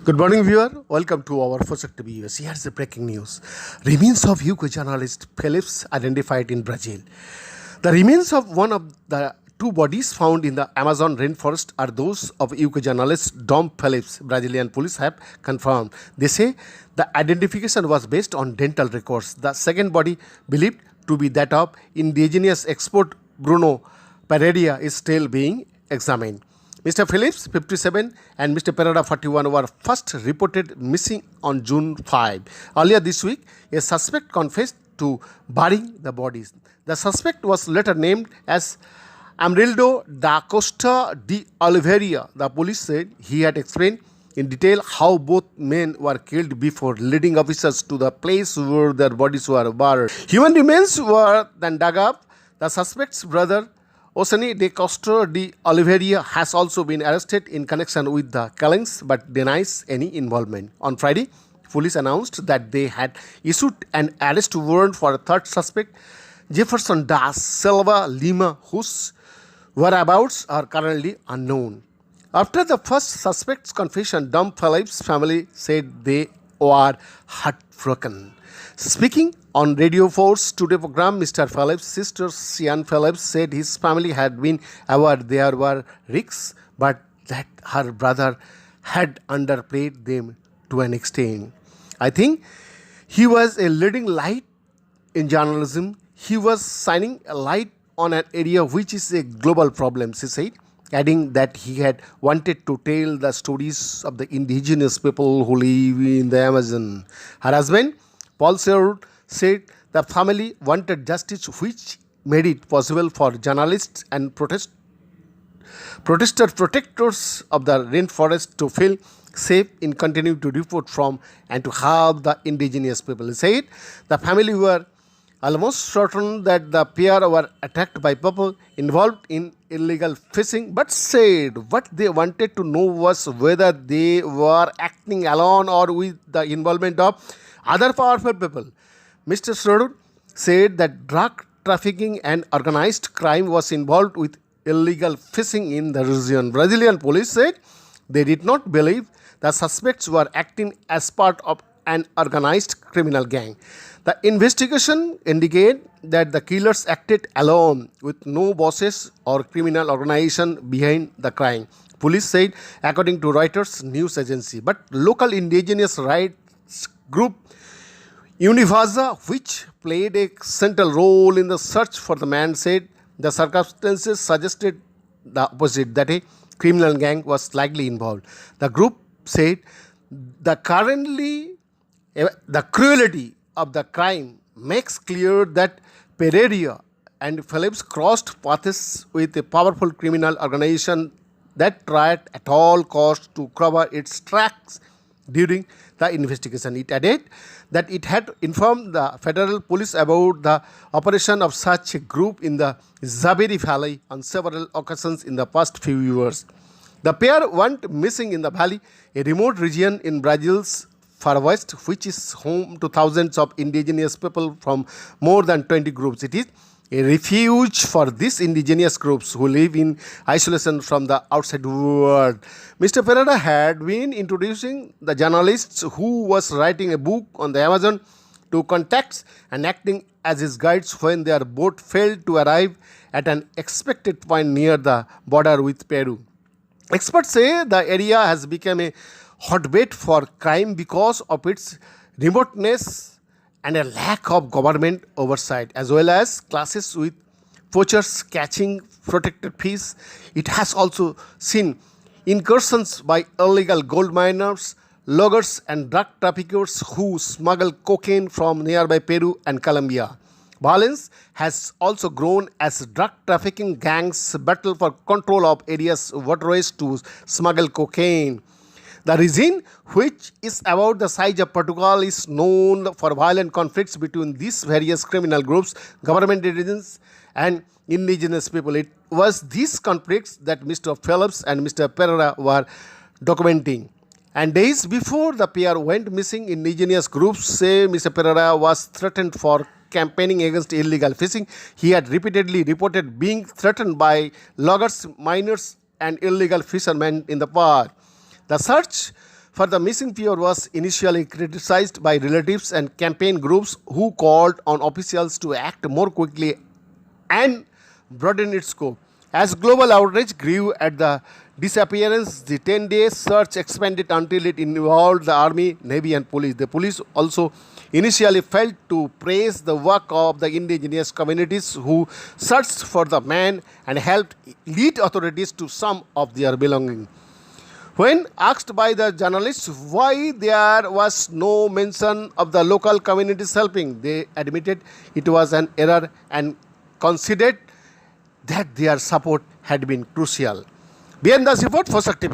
Good morning, viewer. Welcome to our first viewers. Here's the breaking news. Remains of UK journalist Phillips identified in Brazil. The remains of one of the two bodies found in the Amazon rainforest are those of UK journalist Dom Phillips. Brazilian police have confirmed. They say the identification was based on dental records. The second body, believed to be that of indigenous expert Bruno Pereira, is still being examined. Mr. Phillips, 57, and Mr. Pereira, 41, were first reported missing on June 5. Earlier this week, a suspect confessed to burying the bodies. The suspect was later named as Amarildo da Costa de Oliveira. The police said he had explained in detail how both men were killed before leading officers to the place where their bodies were buried. Human remains were then dug up. The suspect's brother, Osani de Costa de Oliveira, has also been arrested in connection with the killings but denies any involvement. On Friday, police announced that they had issued an arrest warrant for a third suspect, Jefferson da Silva Lima, whose whereabouts are currently unknown. After the first suspect's confession, Dom Phillips' family said they were heartbroken. Speaking on Radio 4's Today program, Mr. Phillips' sister Sian Phillips said his family had been aware there were risks, but that her brother had underplayed them to an extent. I think he was a leading light in journalism. He was shining a light on an area which is a global problem, she said, adding that he had wanted to tell the stories of the indigenous people who live in the Amazon. Her husband, Paul Sherwood, said the family wanted justice, which made it possible for journalists and protectors of the rainforest to feel safe in continuing to report from and to help the indigenous people. He said the family were almost certain that the pair were attacked by people involved in illegal fishing, but said what they wanted to know was whether they were acting alone or with the involvement of other powerful people. Mr. Sherwood said that drug trafficking and organized crime was involved with illegal fishing in the region. Brazilian police said they did not believe the suspects were acting as part of an organized criminal gang. The investigation indicated that the killers acted alone with no bosses or criminal organization behind the crime, police said, according to Reuters news agency. But local indigenous rights group Univaza, which played a central role in the search for the man, said the circumstances suggested the opposite, that a criminal gang was likely involved. The group said the cruelty of the crime makes clear that Pereira and Phillips crossed paths with a powerful criminal organization that tried at all costs to cover its tracks during the investigation. It added that it had informed the federal police about the operation of such a group in the Zaberi Valley on several occasions in the past few years. The pair went missing in the valley, a remote region in Brazil's far west, which is home to thousands of indigenous people from more than 20 groups. It is a refuge for these indigenous groups who live in isolation from the outside world. Mr. Pereira had been introducing the journalist who was writing a book on the Amazon to contacts and acting as his guides when their boat failed to arrive at an expected point near the border with Peru. Experts say the area has become a hotbed for crime because of its remoteness and a lack of government oversight, as well as clashes with poachers catching protected fish. It has also seen incursions by illegal gold miners, loggers, and drug traffickers who smuggle cocaine from nearby Peru and Colombia. Violence has also grown as drug trafficking gangs battle for control of areas waterways to smuggle cocaine. The region, which is about the size of Portugal, is known for violent conflicts between these various criminal groups, government agencies, and indigenous people. It was these conflicts that Mr. Phillips and Mr. Pereira were documenting. And days before the pair went missing, indigenous groups say Mr. Pereira was threatened for campaigning against illegal fishing. He had repeatedly reported being threatened by loggers, miners, and illegal fishermen in the park. The search for the missing pier was initially criticized by relatives and campaign groups who called on officials to act more quickly and broaden its scope. As global outrage grew at the disappearance, the 10-day search expanded until it involved the army, navy, and police. The police also initially failed to praise the work of the indigenous communities who searched for the man and helped lead authorities to some of their belongings. When asked by the journalists why there was no mention of the local communities helping, they admitted it was an error and considered that their support had been crucial. Behind the report for Shakti TV.